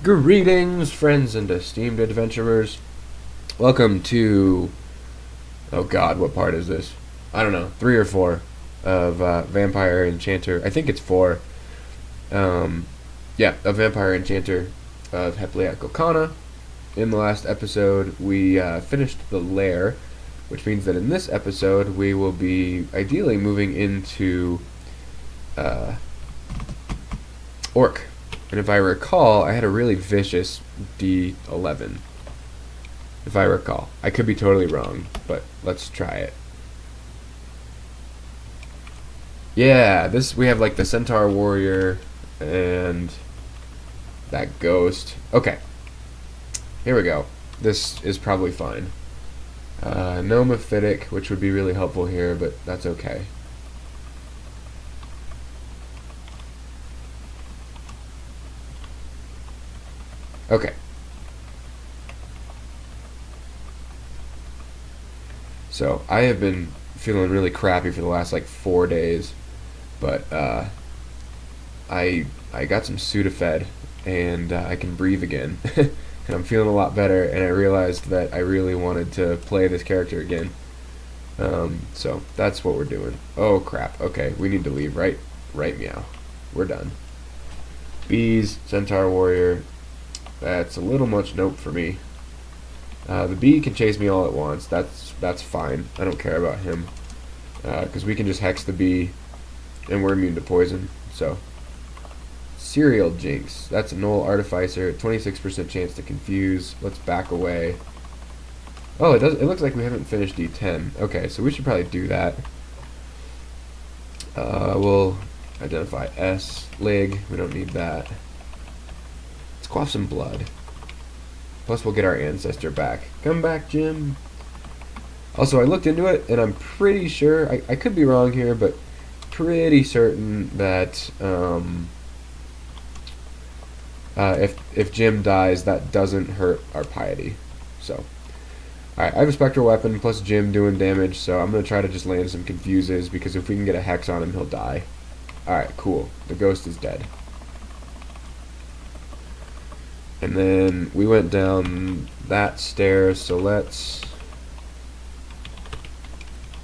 Greetings, friends and esteemed adventurers. Welcome to. Oh god, what part is this? I don't know, 3 or 4 of Vampire Enchanter. I think it's 4. Um, yeah, a Vampire Enchanter of Hepliac Okana. In the last episode, we finished the lair, which means that in this episode, we will be ideally moving into uh, Orc. And if I recall, I had a really vicious D11. If I recall. I could be totally wrong, but let's try it. Yeah, we have like the Centaur Warrior and that ghost. Okay, here we go. This is probably fine. No Mephitic, which would be really helpful here, but that's okay. Okay. So, I have been feeling really crappy for the last like 4 days, but I got some Sudafed and I can breathe again. And I'm feeling a lot better, and I realized that I really wanted to play this character again. So that's what we're doing. Oh crap. Okay, we need to leave. Right, meow. We're done. Bees, Centaur Warrior. That's a little much nope for me. The bee can chase me all at once. That's fine. I don't care about him. Because we can just hex the bee, and we're immune to poison. So, Serial Jinx. That's a Null Artificer. 26% chance to confuse. Let's back away. Oh, it does. It looks like we haven't finished D10. Okay, so we should probably do that. We'll identify S. Lig. We don't need that. Let's quaff some blood. Plus, we'll get our ancestor back. Come back, Jim. Also, I looked into it, and I'm pretty sure, I could be wrong here, but pretty certain that if Jim dies, that doesn't hurt our piety. So, alright, I have a spectral weapon plus Jim doing damage, so I'm going to try to just land some confuses, because if we can get a hex on him, he'll die. Alright, cool. The ghost is dead. And then we went down that stairs, so let's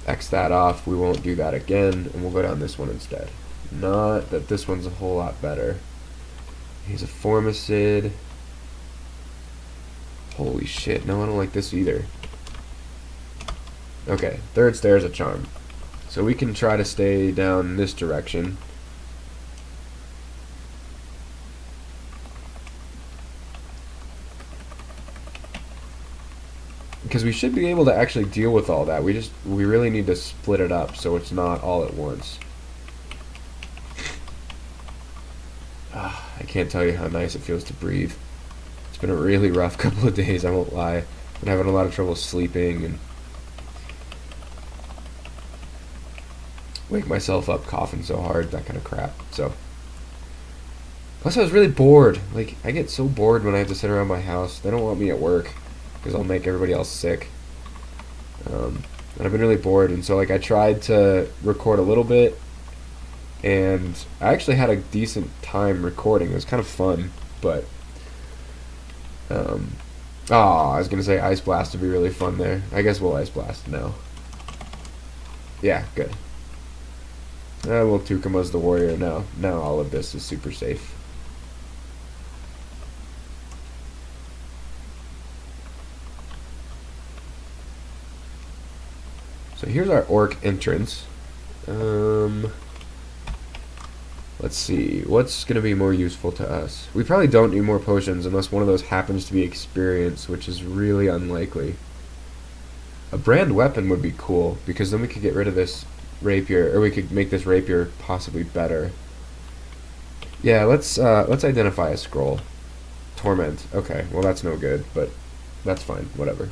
X that off. We won't do that again, and we'll go down this one instead. Not that this one's a whole lot better. He's a Formicid. Holy shit, no, I don't like this either. Okay, third stair is a charm. So we can try to stay down this direction. Because we should be able to actually deal with all that. We really need to split it up so it's not all at once. I can't tell you how nice it feels to breathe. It's been a really rough couple of days, I won't lie. Been having a lot of trouble sleeping and wake myself up coughing so hard, that kind of crap. So, plus I was really bored. Like, I get so bored when I have to sit around my house. They don't want me at work because I'll make everybody else sick. And I've been really bored, and so like I tried to record a little bit, and I actually had a decent time recording. It was kind of fun, but I was gonna say Ice Blast would be really fun there. I guess we'll Ice Blast now. Yeah, good. We'll Tukama's the warrior now. Now all of this is super safe. So here's our orc entrance. Let's see, what's going to be more useful to us? We probably don't need more potions unless one of those happens to be experience, which is really unlikely. A brand weapon would be cool, because then we could get rid of this rapier, or we could make this rapier possibly better. Yeah, let's identify a scroll. Torment. Okay, well that's no good, but that's fine, whatever.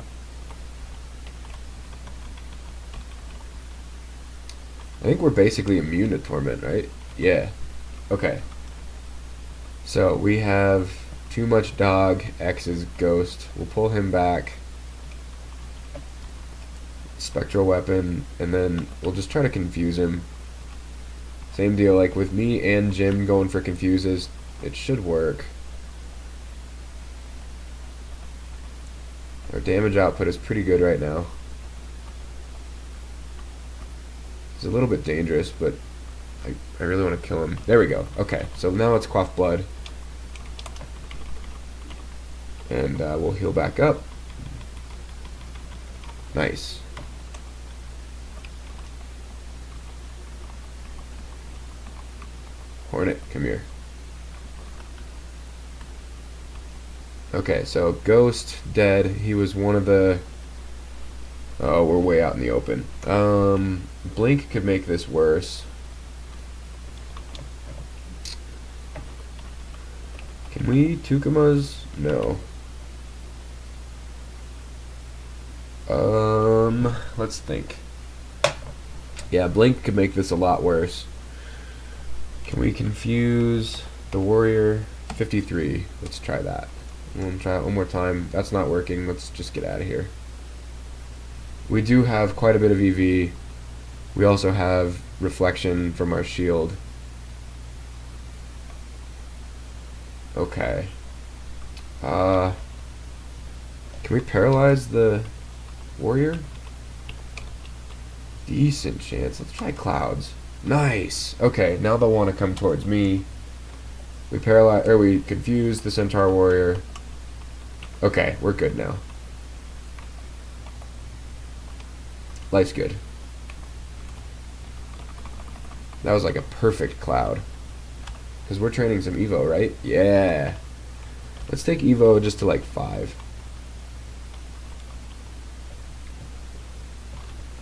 I think we're basically immune to torment, right? Yeah. Okay. So we have too much dog, X is ghost. We'll pull him back. Spectral weapon, and then we'll just try to confuse him. Same deal, like with me and Jim going for confuses, it should work. Our damage output is pretty good right now. It's a little bit dangerous, but I really want to kill him. There we go. Okay, so now let's quaff blood. And we'll heal back up. Nice. Hornet, come here. Okay, so Ghost, dead. He was one of the... Oh, we're way out in the open. Blink could make this worse. Can we Tukumas? No. Let's think. Yeah, Blink could make this a lot worse. Can we confuse the warrior? 53. Let's try that. We'll try it one more time. That's not working. Let's just get out of here. We do have quite a bit of EV. We also have reflection from our shield. Okay. Can we paralyze the warrior? Decent chance. Let's try clouds. Nice. Okay, now they'll want to come towards me. We paralyze, or we confuse the centaur warrior. Okay, we're good now. Life's good. That was like a perfect cloud. Because we're training some Evo, right? Yeah. Let's take Evo just to like 5.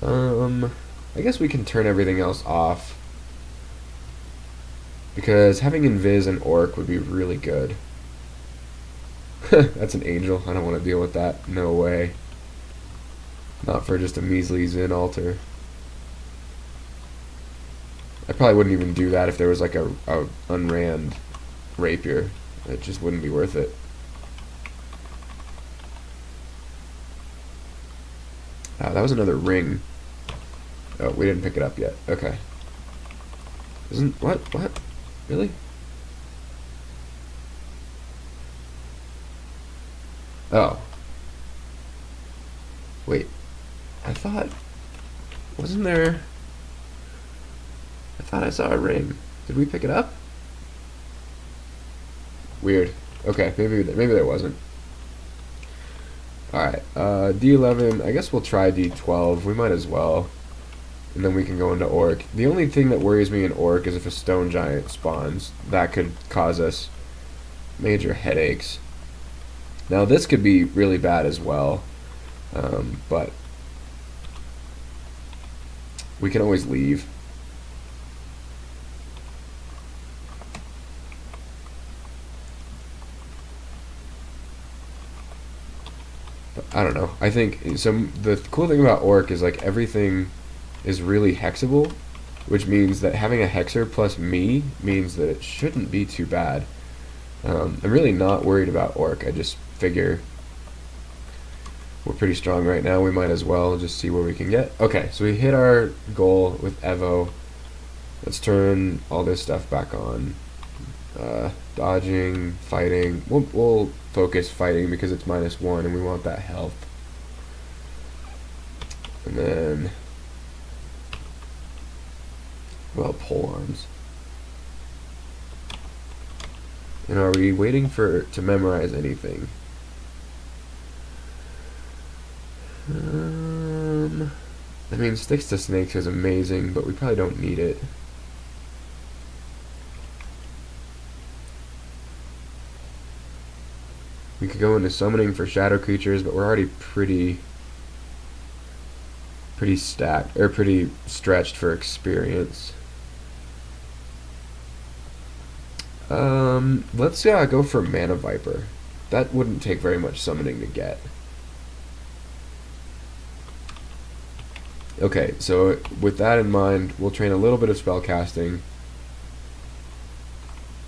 I guess we can turn everything else off. Because having Invis and Orc would be really good. That's an angel. I don't want to deal with that. No way. Not for just a measly Zin altar. I probably wouldn't even do that if there was like a unranned rapier. It just wouldn't be worth it. That was another ring. Oh, we didn't pick it up yet. Okay. What? Really? Oh. Wait. I thought... Wasn't there... I thought I saw a ring. Did we pick it up? Weird. Okay, maybe there wasn't. Alright, D11, I guess we'll try D12. We might as well. And then we can go into Orc. The only thing that worries me in Orc is if a stone giant spawns. That could cause us major headaches. Now this could be really bad as well. But we can always leave. I don't know. I think the cool thing about Orc is like everything is really hexable, which means that having a hexer plus me means that it shouldn't be too bad. I'm really not worried about Orc. I just figure we're pretty strong right now. We might as well just see where we can get. Okay, so we hit our goal with Evo. Let's turn all this stuff back on. Dodging, fighting. We'll focus fighting because it's -1 and we want that health. And then, well, pole arms. And are we waiting to memorize anything? I mean, sticks to snakes is amazing, but we probably don't need it. We could go into summoning for shadow creatures, but we're already pretty stacked, or pretty stretched for experience. Let's go for Mana Viper. That wouldn't take very much summoning to get. Okay, so with that in mind, we'll train a little bit of spellcasting.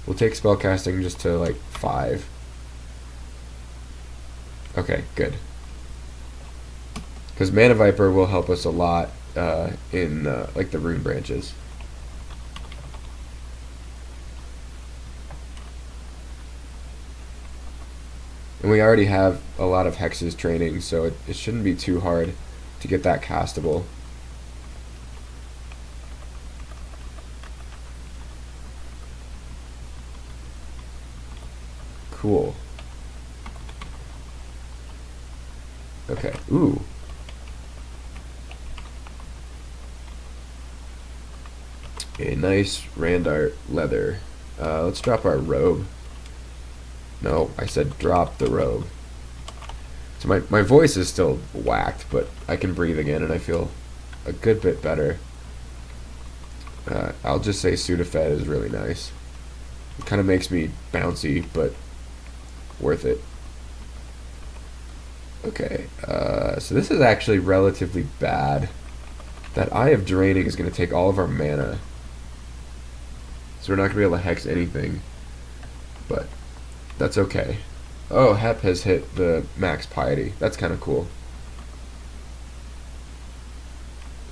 We'll take spellcasting just to like 5. Okay, good. Because Mana Viper will help us a lot in like the rune branches. And we already have a lot of hexes training, so it shouldn't be too hard to get that castable. Cool. Okay. Ooh. A nice Randart leather. Let's drop our robe. No, I said drop the robe. So my voice is still whacked, but I can breathe again and I feel a good bit better. I'll just say Sudafed is really nice. It kind of makes me bouncy, but worth it. Okay, so this is actually relatively bad. That Eye of Draining is going to take all of our mana. So we're not going to be able to hex anything. But that's okay. Oh, Hep has hit the max piety. That's kind of cool.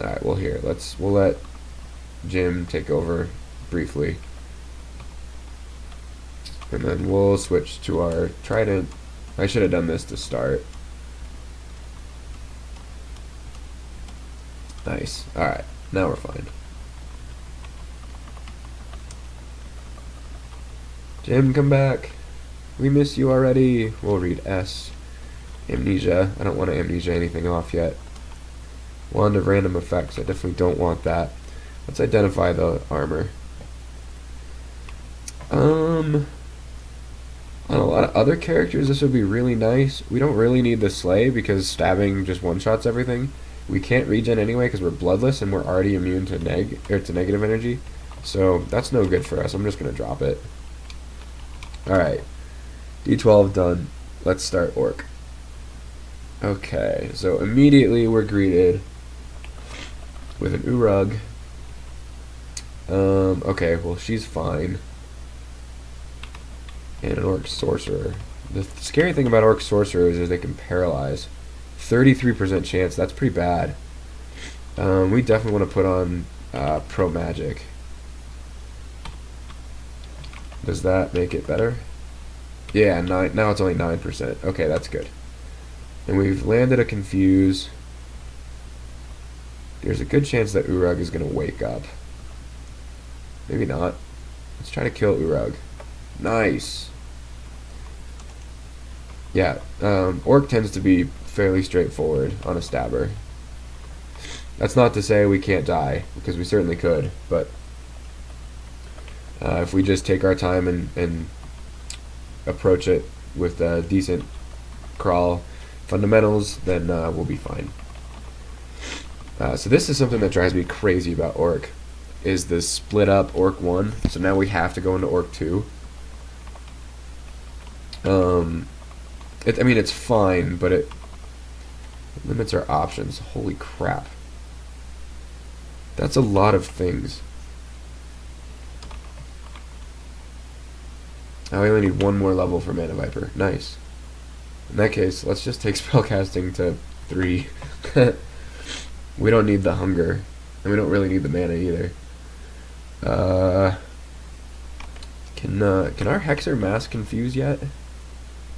Alright, well here, we'll let Jim take over briefly. And then we'll switch to our Trident. I should have done this to start. Nice. Alright, now we're fine. Jim, come back. We miss you already. We'll read S. Amnesia. I don't want to amnesia anything off yet. Wand of Random Effects. I definitely don't want that. Let's identify the armor. On a lot of other characters, this would be really nice. We don't really need the Slay because stabbing just one-shots everything. We can't regen anyway because we're bloodless and we're already immune to negative energy. So that's no good for us. I'm just going to drop it. Alright. D12 done. Let's start Orc. Okay, so immediately we're greeted with an Urug. Okay, well she's fine. And an Orc Sorcerer. The scary thing about Orc Sorcerers is they can paralyze. 33% chance, that's pretty bad. We definitely want to put on Pro Magic. Does that make it better? Yeah, now it's only 9%. Okay, that's good. And we've landed a Confuse. There's a good chance that Urug is going to wake up. Maybe not. Let's try to kill Urug. Nice. Yeah, Orc tends to be fairly straightforward on a stabber. That's not to say we can't die, because we certainly could, but if we just take our time and approach it with decent crawl fundamentals, then we'll be fine. So this is something that drives me crazy about Orc, is this split up Orc 1, so now we have to go into Orc 2. I mean, it's fine, but it limits our options. Holy crap. That's a lot of things. I only need one more level for Mana Viper. Nice. In that case, let's just take spellcasting to 3. We don't need the hunger, and we don't really need the mana either. Can our Hexer Mass confuse yet?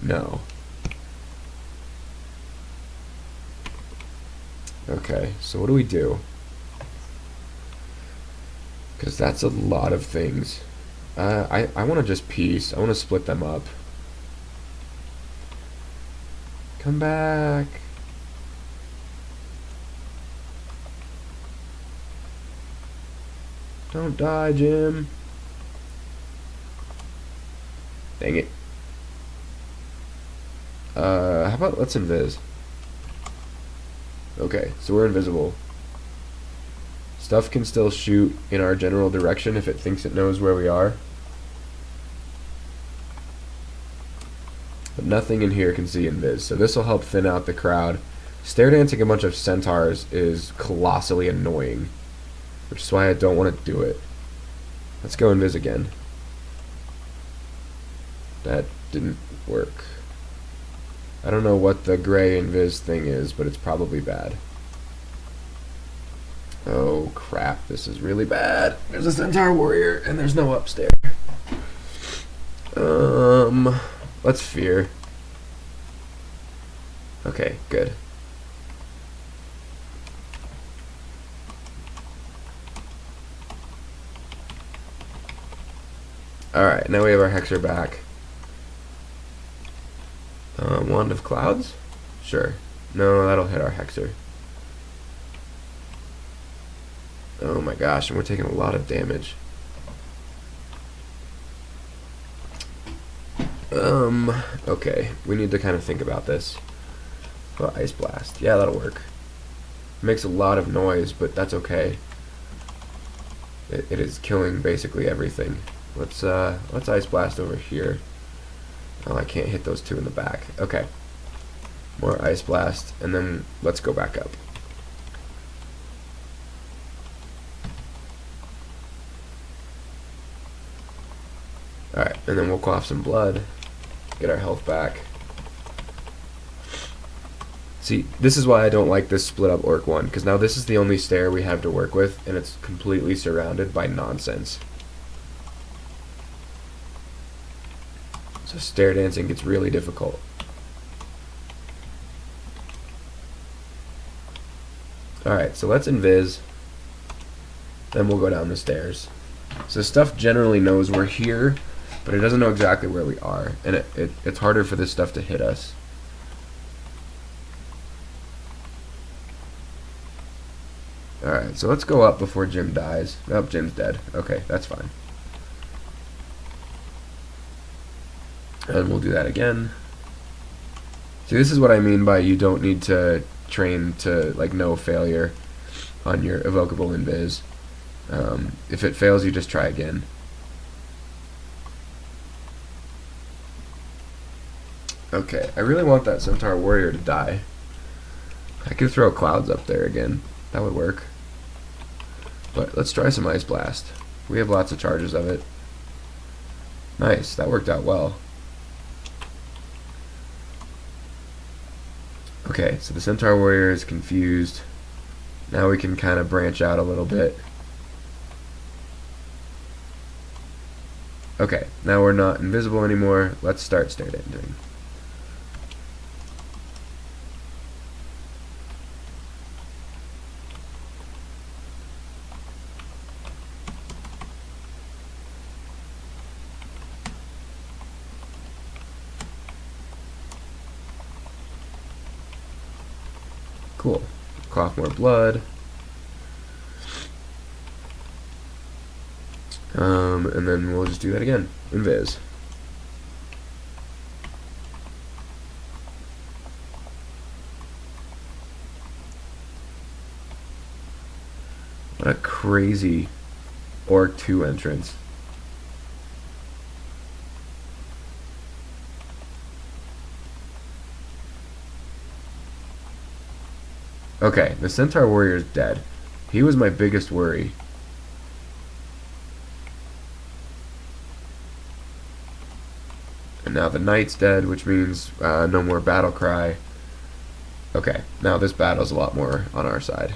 No. Okay, so what do we do? Because that's a lot of things. I want to just piece. I want to split them up. Come back. Don't die, Jim. Dang it. How about let's invis? Okay, so we're invisible. Stuff can still shoot in our general direction if it thinks it knows where we are. But nothing in here can see invis, so this will help thin out the crowd. Stair dancing a bunch of centaurs is colossally annoying, which is why I don't want to do it. Let's go invis again. That didn't work. I don't know what the gray invis thing is, but it's probably bad. Oh crap, this is really bad. There's a centaur warrior and there's no upstairs. Let's fear. Okay, good. Alright, now we have our hexer back. Wand of Clouds? Sure. No, that'll hit our hexer. Oh my gosh, and we're taking a lot of damage. Okay, we need to kind of think about this. Oh, Ice Blast. Yeah, that'll work. It makes a lot of noise, but that's okay. It is killing basically everything. Let's Ice Blast over here. Oh, I can't hit those two in the back. Okay. More Ice Blast, and then let's go back up. Alright, and then we'll quaff some blood. Get our health back. See, this is why I don't like this split up orc one, because now this is the only stair we have to work with, and it's completely surrounded by nonsense. So stair dancing gets really difficult. Alright, so let's invis. Then we'll go down the stairs. So stuff generally knows we're here, but it doesn't know exactly where we are, and it's harder for this stuff to hit us. Alright, so let's go up before Jim dies. Nope, Jim's dead. Okay, that's fine. And we'll do that again. See, this is what I mean by you don't need to train to, like, no failure on your evocable invis. If it fails, you just try again. Okay, I really want that Centaur Warrior to die. I could throw clouds up there again. That would work. But let's try some Ice Blast. We have lots of charges of it. Nice, that worked out well. Okay, so the Centaur Warrior is confused. Now we can kind of branch out a little bit. Okay, now we're not invisible anymore. Let's start stair dancing. Cool. Cough more blood. And then we'll just do that again. Invis. What a crazy Orc 2 entrance. Okay, the Centaur Warrior is dead. He was my biggest worry. And now the Knight's dead, which means no more battle cry. Okay, now this battle's a lot more on our side.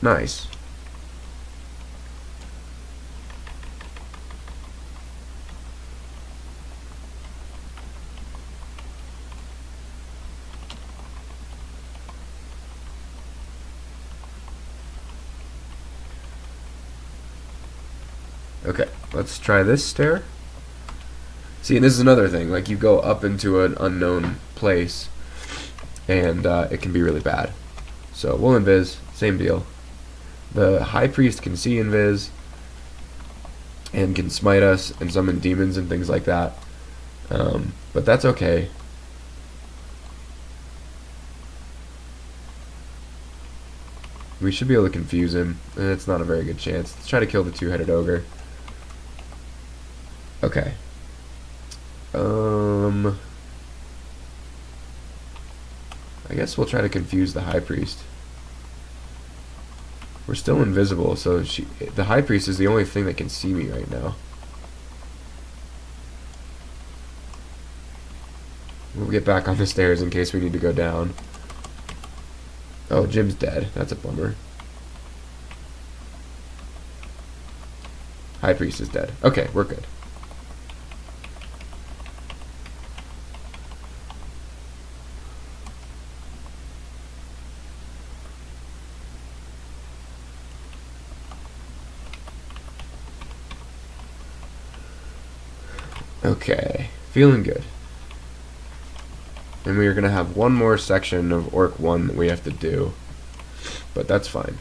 Nice. Okay, let's try this stair. See, and this is another thing. Like, you go up into an unknown place, and it can be really bad. So we'll invis, same deal. The High Priest can see invis, and can smite us and summon demons and things like that. But that's okay. We should be able to confuse him, and it's not a very good chance. Let's try to kill the two-headed ogre. Okay. I guess we'll try to confuse the High Priest. We're still invisible, so the High Priest is the only thing that can see me right now. We'll get back on the stairs in case we need to go down. Oh, Jim's dead. That's a bummer. High Priest is dead. Okay, we're good. Okay, feeling good. And we are going to have one more section of Orc 1 that we have to do, but that's fine.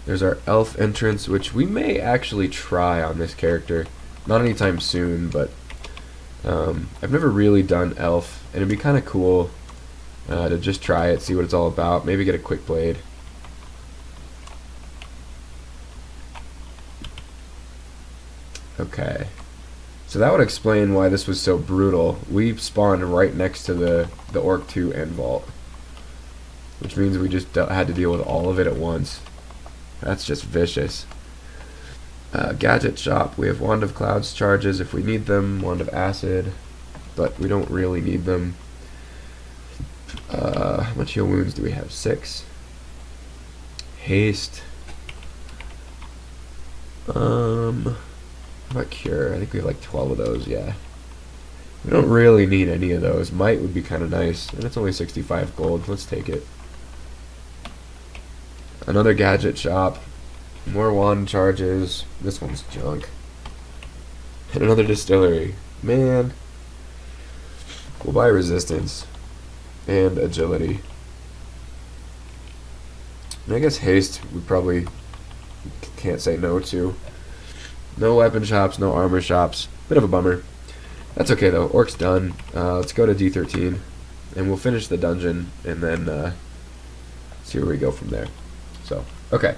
There's our elf entrance, which we may actually try on this character. Not anytime soon, but I've never really done elf, and it'd be kind of cool to just try it, see what it's all about, maybe get a quick blade. Okay, so that would explain why this was so brutal. We spawned right next to the Orc 2 end vault, which means we just had to deal with all of it at once. That's just vicious. Gadget shop, we have Wand of Clouds charges if we need them, Wand of Acid, but we don't really need them. How much heal wounds do we have? 6. Haste. How about cure? I think we have like 12 of those, yeah. We don't really need any of those. Might would be kind of nice, and it's only 65 gold. Let's take it. Another gadget shop. More wand charges. This one's junk. And another distillery. Man. We'll buy resistance. And agility. And I guess haste we probably can't say no to. No weapon shops, no armor shops. Bit of a bummer. That's okay though. Orc's done. Let's go to D13. And we'll finish the dungeon and then see where we go from there. So, okay.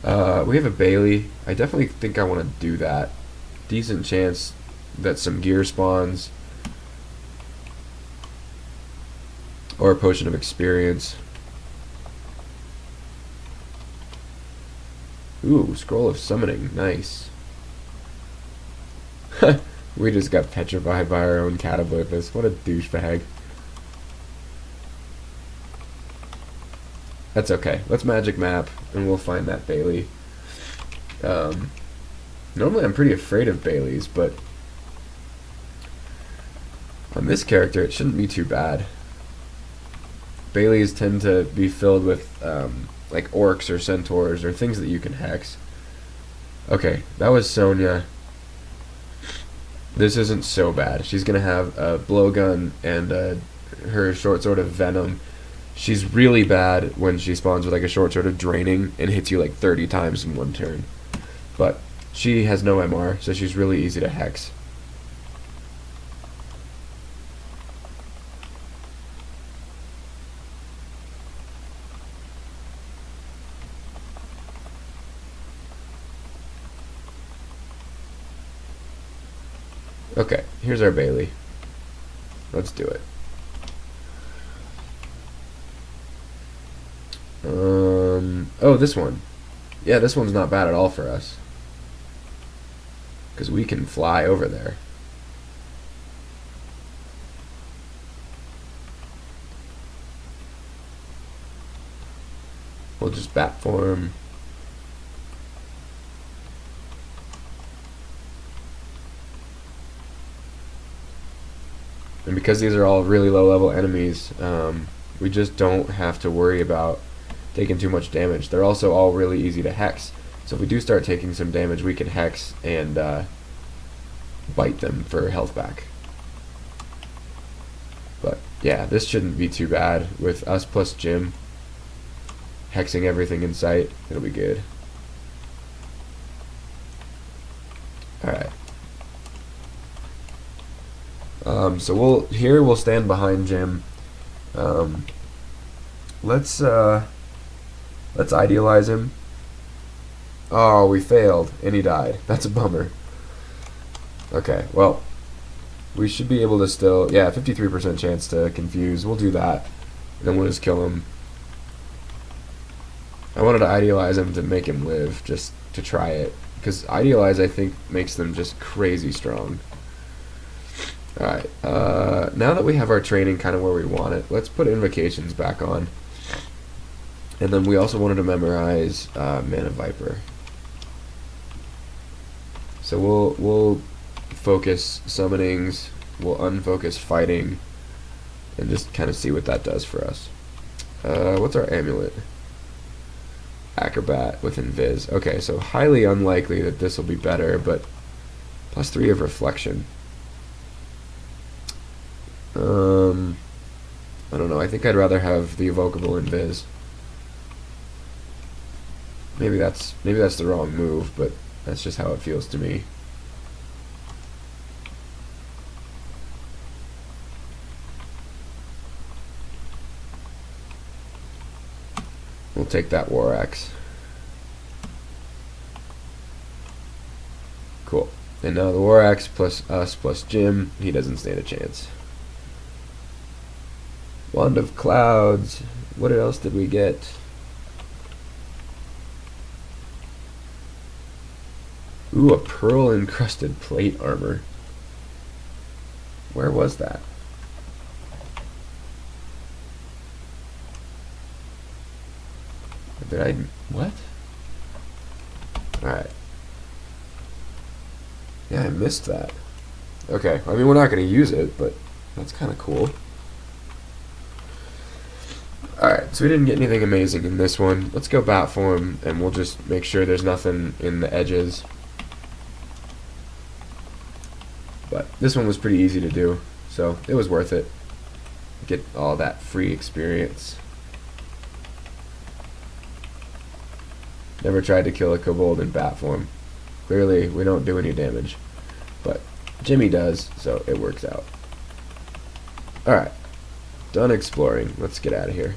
We have a Bailey. I definitely think I want to do that. Decent chance that some gear spawns. Or a potion of experience. Ooh, scroll of summoning. Nice. We just got petrified by our own cataclysm. What a douchebag. That's okay. Let's magic map, and we'll find that Bailey. Normally I'm pretty afraid of Baileys, but on this character it shouldn't be too bad. Baileys tend to be filled with like orcs or centaurs or things that you can hex. Okay, that was Sonya. This isn't so bad. She's gonna have a blowgun and her short sword of venom. She's really bad when she spawns with like a short sword of draining and hits you like 30 times in one turn. But she has no MR, so she's really easy to hex. Okay, here's our Bailey. Let's do it. Oh, this one. Yeah, this one's not bad at all for us. Because we can fly over there. We'll just bat form. And because these are all really low level enemies, we just don't have to worry about taking too much damage. They're also all really easy to hex. So if we do start taking some damage, we can hex and bite them for health back. But yeah, this shouldn't be too bad. With us plus Jim hexing everything in sight, it'll be good. Alright. So we'll stand behind Jim. Let's idealize him. Oh, we failed, and he died. That's a bummer. Okay, well, we should be able to still, yeah, 53% chance to confuse. We'll do that, and then we'll just kill him. I wanted to idealize him to make him live, just to try it, because idealize, I think, makes them just crazy strong. Alright, now that we have our training kind of where we want it, let's put invocations back on. And then we also wanted to memorize Mana Viper. So we'll focus summonings, we'll unfocus fighting, and just kind of see what that does for us. What's our amulet? Acrobat with Invis. Okay, so highly unlikely that this will be better, but +3 of reflection. I don't know. I think I'd rather have the evocable Invis. Maybe that's the wrong move, but that's just how it feels to me. We'll take that War Axe. Cool. And now the War Axe plus us plus Jim, he doesn't stand a chance. Wand of Clouds. What else did we get? Ooh, a pearl encrusted plate armor. Where was that? Did I... what? Alright. Yeah, I missed that. Okay, I mean, we're not going to use it, but that's kind of cool. Alright, so we didn't get anything amazing in this one. Let's go bat form, and we'll just make sure there's nothing in the edges. But this one was pretty easy to do, so it was worth it. Get all that free experience. Never tried to kill a kobold in bat form. Clearly, we don't do any damage. But Jimmy does, so it works out. Alright. Done exploring. Let's get out of here.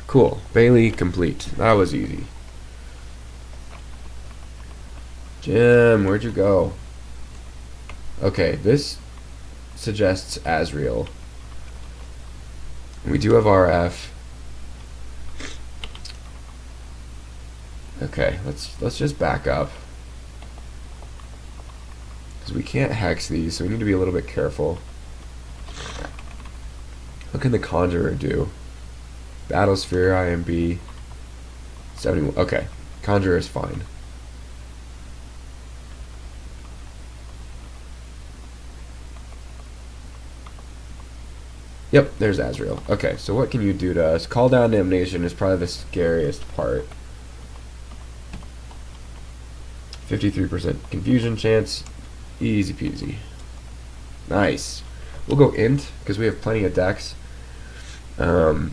Cool. Bailey complete. That was easy. Jim, where'd you go? Okay, this suggests Asriel. We do have RF. Okay, let's just back up. Because we can't hex these, so we need to be a little bit careful. What can the Conjurer do? Battlesphere, IMB. 71. Okay, Conjurer is fine. Yep, there's Asriel. Okay, so what can you do to us? Call down Damnation is probably the scariest part. 53% confusion chance. Easy peasy. Nice. We'll go int, because we have plenty of decks. And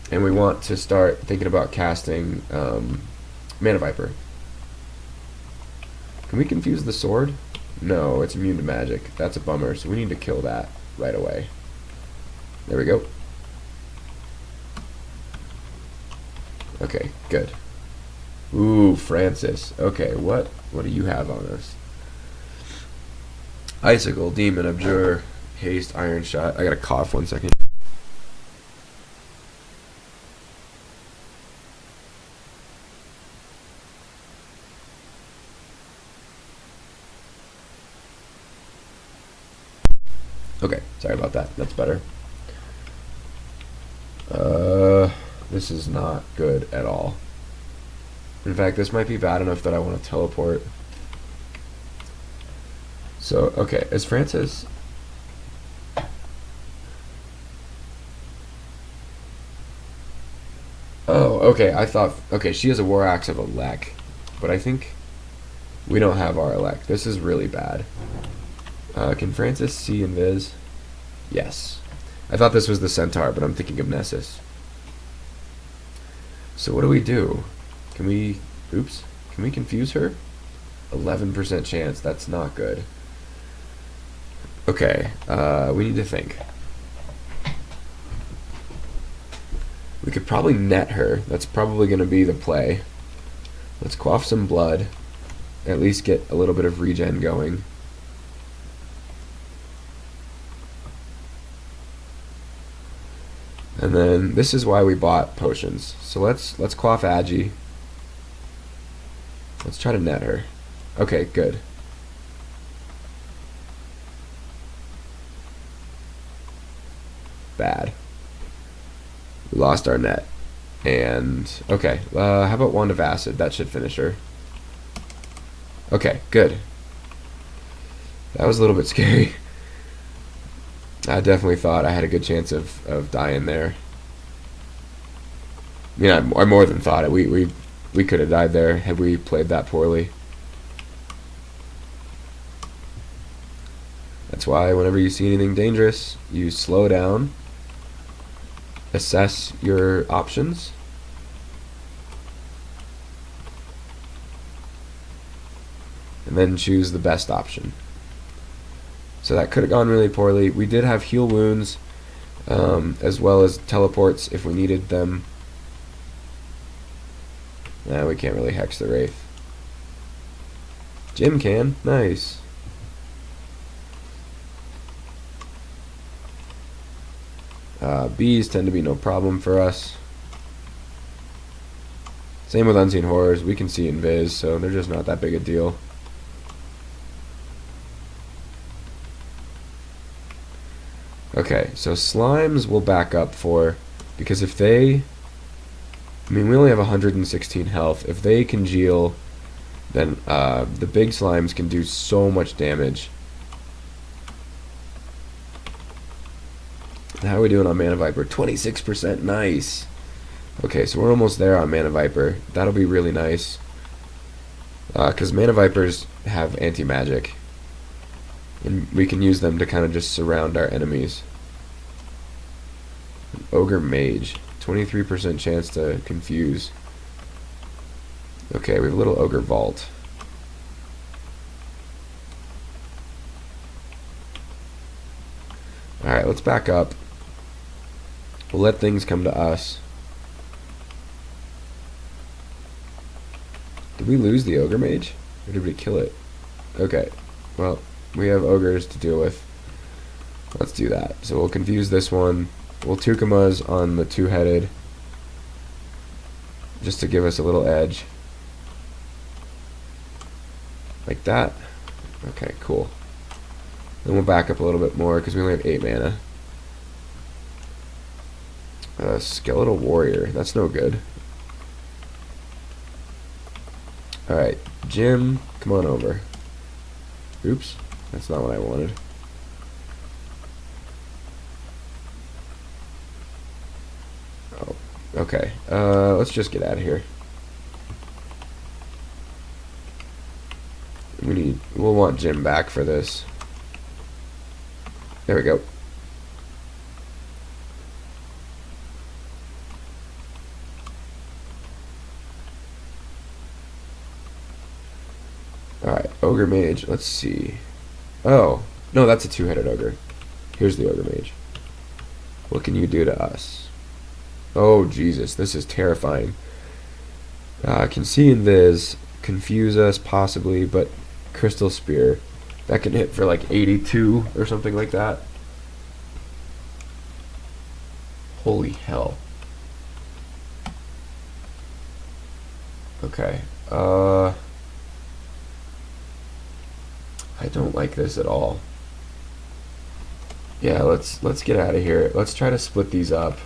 we want to start thinking about casting Mana Viper. Can we confuse the sword? No, it's immune to magic. That's a bummer, so we need to kill that right away. There we go. Okay, good. Ooh, Francis. Okay, what do you have on us? Icicle, Demon, Abjure, Haste, Iron Shot. I gotta cough 1 second. Okay, sorry about that. That's better. This is not good at all. In fact, this might be bad enough that I want to teleport. So, okay, is Francis... Oh, okay, I thought... Okay, she has a War Axe of Elec, but I think we don't have our Elec. This is really bad. Can Francis see Invis? Yes. I thought this was the Centaur, but I'm thinking of Nessus. So what do we do? Can we... Oops. Can we confuse her? 11% chance. That's not good. Okay. We need to think. We could probably net her. That's probably going to be the play. Let's quaff some blood. At least get a little bit of regen going. And then this is why we bought potions. So let's quaff Agi. Let's try to net her. Okay, good. Bad. We lost our net. And, okay, how about Wand of Acid? That should finish her. Okay, good. That was a little bit scary. I definitely thought I had a good chance of dying there. I mean, I more than thought it. We could have died there had we played that poorly. That's why whenever you see anything dangerous, you slow down, assess your options, and then choose the best option. So that could have gone really poorly. We did have heal wounds, as well as teleports if we needed them. Nah, we can't really hex the Wraith. Jim can. Nice. Bees tend to be no problem for us. Same with Unseen Horrors. We can see invis, so they're just not that big a deal. Okay, so slimes will back up for, because if they, I mean, we only have 116 health. If they congeal, then the big slimes can do so much damage. How are we doing on Mana Viper? 26%, nice. Okay, so we're almost there on Mana Viper. That'll be really nice. Because Mana Vipers have anti-magic. And we can use them to kind of just surround our enemies. An Ogre Mage. 23% chance to confuse. Okay, we have a little Ogre Vault. Alright, let's back up. We'll let things come to us. Did we lose the Ogre Mage? Or did we kill it? Okay, well, we have ogres to deal with. Let's do that. So we'll confuse this one. We'll Tukamas on the two-headed, just to give us a little edge. Like that. Okay, cool. Then we'll back up a little bit more because we only have 8 mana. Skeletal Warrior. That's no good. Alright, Jim, come on over. Oops, that's not what I wanted. Oh, okay. Let's just get out of here. We'll want Jim back for this. There we go. Alright, Ogre Mage, let's see. Oh, no, that's a two-headed ogre. Here's the Ogre Mage. What can you do to us? Oh, Jesus, this is terrifying. Can see invis, confuse us, possibly, but Crystal Spear. That can hit for like 82 or something like that. Holy hell. Okay. I don't like this at all. Yeah, let's get out of here. Let's try to split these up.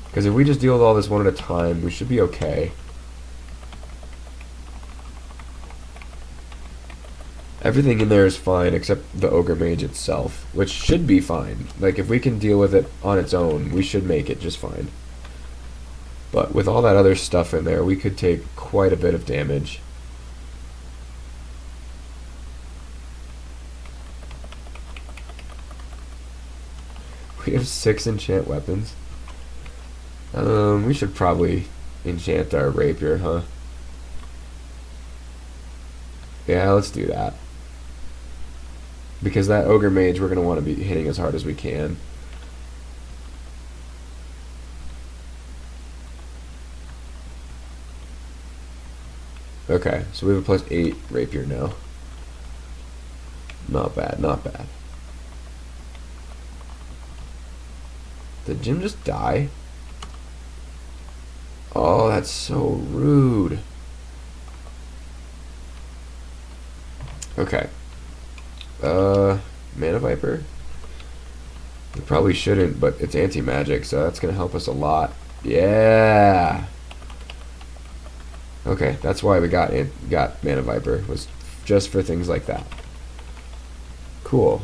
Because if we just deal with all this one at a time, we should be okay. Everything in there is fine except the Ogre Mage itself, which should be fine. Like, if we can deal with it on its own, we should make it just fine. But with all that other stuff in there, we could take quite a bit of damage. We have 6 enchant weapons. We should probably enchant our rapier, huh? Yeah, let's do that. Because that Ogre Mage, we're going to want to be hitting as hard as we can. Okay, so we have a +8 rapier now. Not bad, not bad. Did Jim just die? Oh, that's so rude. Okay. Mana Viper? We probably shouldn't, but it's anti-magic, so that's going to help us a lot. Yeah. Okay, that's why we got Mana Viper, was just for things like that. Cool.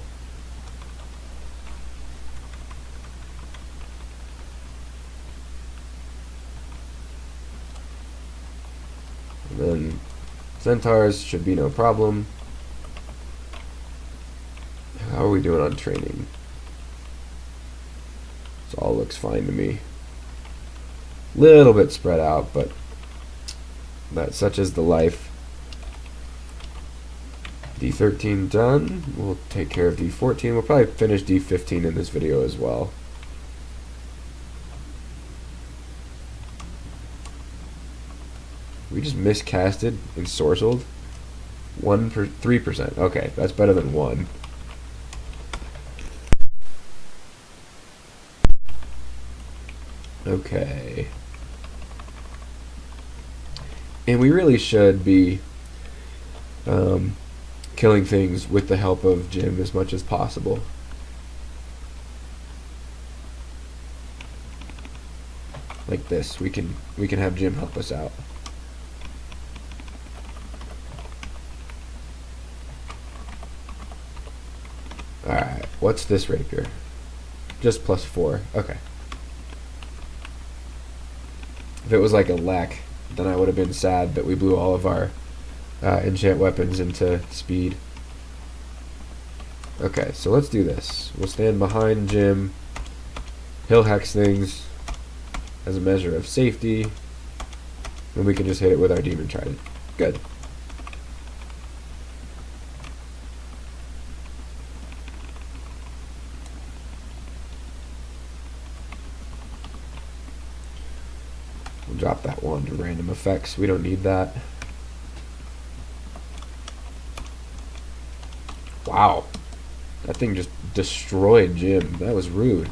And then Centaurs should be no problem. How are we doing on training? This all looks fine to me. Little bit spread out, but that's such is the life. D13 done. We'll take care of D14. We'll probably finish D15 in this video as well. We just miscasted and sorcelled. 3%. Okay, that's better than 1. Okay. And we really should be killing things with the help of Jim as much as possible. Like this. We can have Jim help us out. Alright, what's this rapier? Just +4. Okay. If it was like a lack, then I would have been sad that we blew all of our enchant weapons into speed. Okay, so let's do this. We'll stand behind Jim. He'll hex things as a measure of safety. And we can just hit it with our Demon Trident. Good. We'll drop that one to random effects. We don't need that. Wow. That thing just destroyed Jim. That was rude.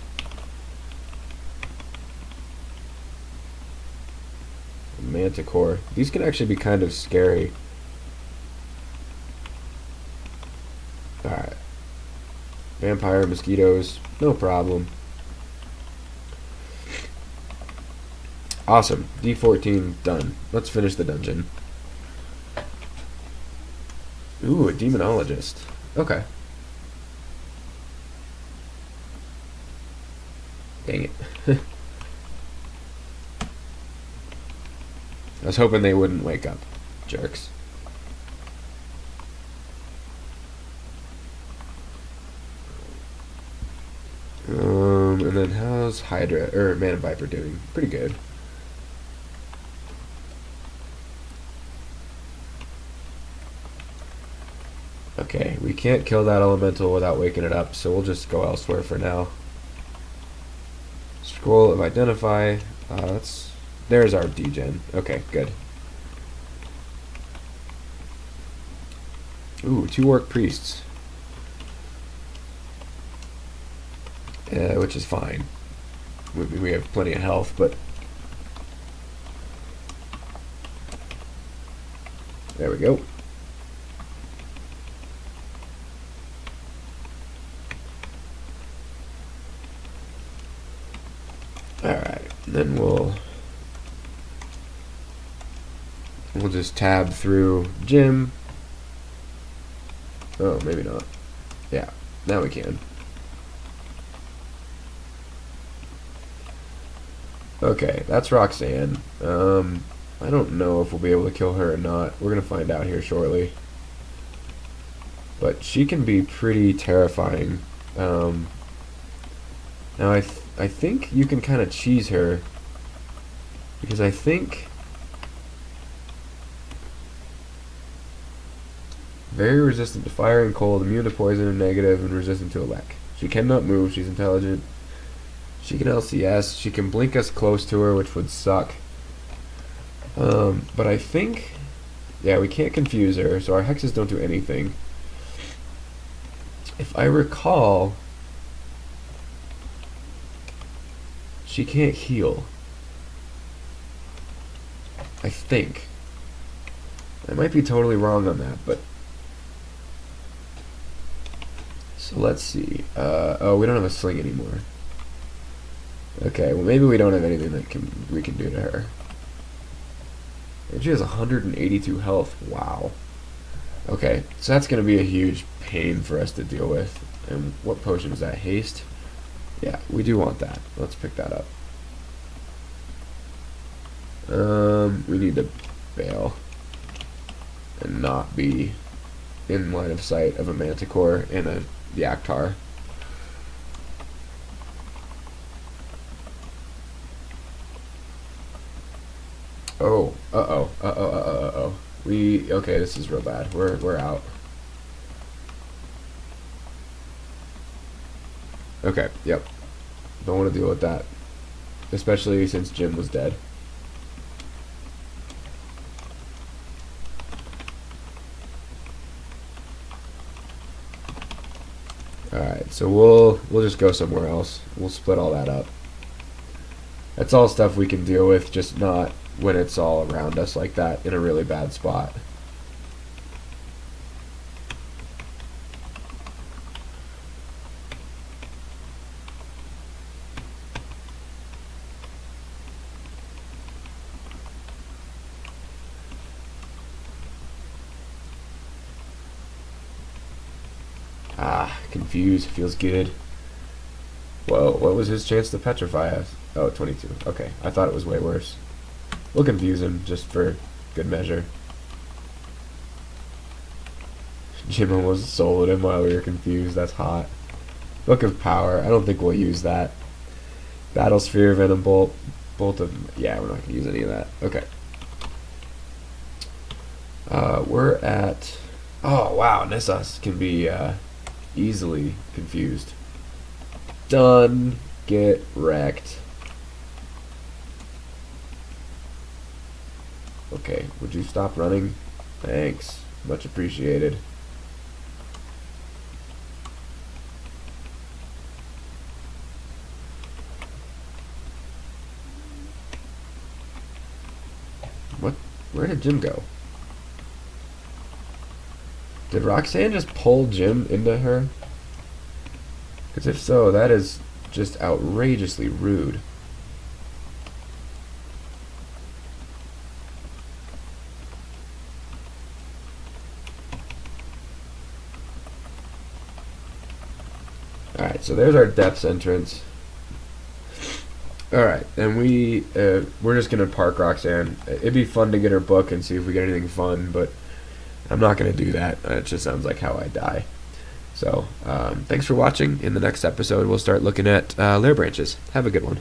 Manticore. These can actually be kind of scary. Alright. Vampire, mosquitoes, no problem. Awesome. D14 done. Let's finish the dungeon. Ooh, a demonologist. Okay. Dang it. I was hoping they wouldn't wake up. Jerks. And then how's Hydra, or Mana Viper doing? Pretty good. Okay, we can't kill that elemental without waking it up, so we'll just go elsewhere for now. Scroll of Identify. There's our degen. Okay, good. Ooh, 2 Orc Priests. Which is fine. We have plenty of health, but... There we go. Alright, then we'll just tab through Jim. Oh, maybe not. Yeah, now we can. Okay, that's Roxanne. I don't know if we'll be able to kill her or not. We're gonna find out here shortly. But she can be pretty terrifying. Now I think you can kind of cheese her, because I think very resistant to fire and cold, immune to poison and negative, and resistant to elect. She cannot move. She's intelligent. She can LCS. She can blink us close to her, which would suck. But I think, yeah, we can't confuse her, so our hexes don't do anything. If I recall, she can't heal. I think. I might be totally wrong on that, but... So let's see. Oh, we don't have a sling anymore. Okay, well maybe we don't have anything that we can do to her. And she has 182 health. Wow. Okay, so that's going to be a huge pain for us to deal with. And what potion is that? Haste? Yeah, we do want that. Let's pick that up. We need to bail and not be in line of sight of a Manticore and a Yaktar. Oh, uh-oh. Okay, this is real bad. We're out. Okay, yep. Don't want to deal with that. Especially since Jim was dead. Alright, so we'll just go somewhere else. We'll split all that up. That's all stuff we can deal with, just not when it's all around us like that in a really bad spot. Ah, confused. Feels good. Whoa, what was his chance to petrify us? Oh, 22. Okay, I thought it was way worse. We'll confuse him just for good measure. Jim almost soloed him while we were confused. That's hot. Book of Power. I don't think we'll use that. Battle Sphere, Venom Bolt. Bolt of... Yeah, we're not going to use any of that. Okay. We're at... Oh, wow. Nissos can be easily confused. Done. Get wrecked. Okay, would you stop running? Thanks. Much appreciated. What? Where did Jim go? Did Roxanne just pull Jim into her? Because if so, that is just outrageously rude. Alright, so there's our depths entrance. Alright, and we're just going to park Roxanne. It'd be fun to get her book and see if we get anything fun, but I'm not going to do that. It just sounds like how I die. So, thanks for watching. In the next episode, we'll start looking at lair branches. Have a good one.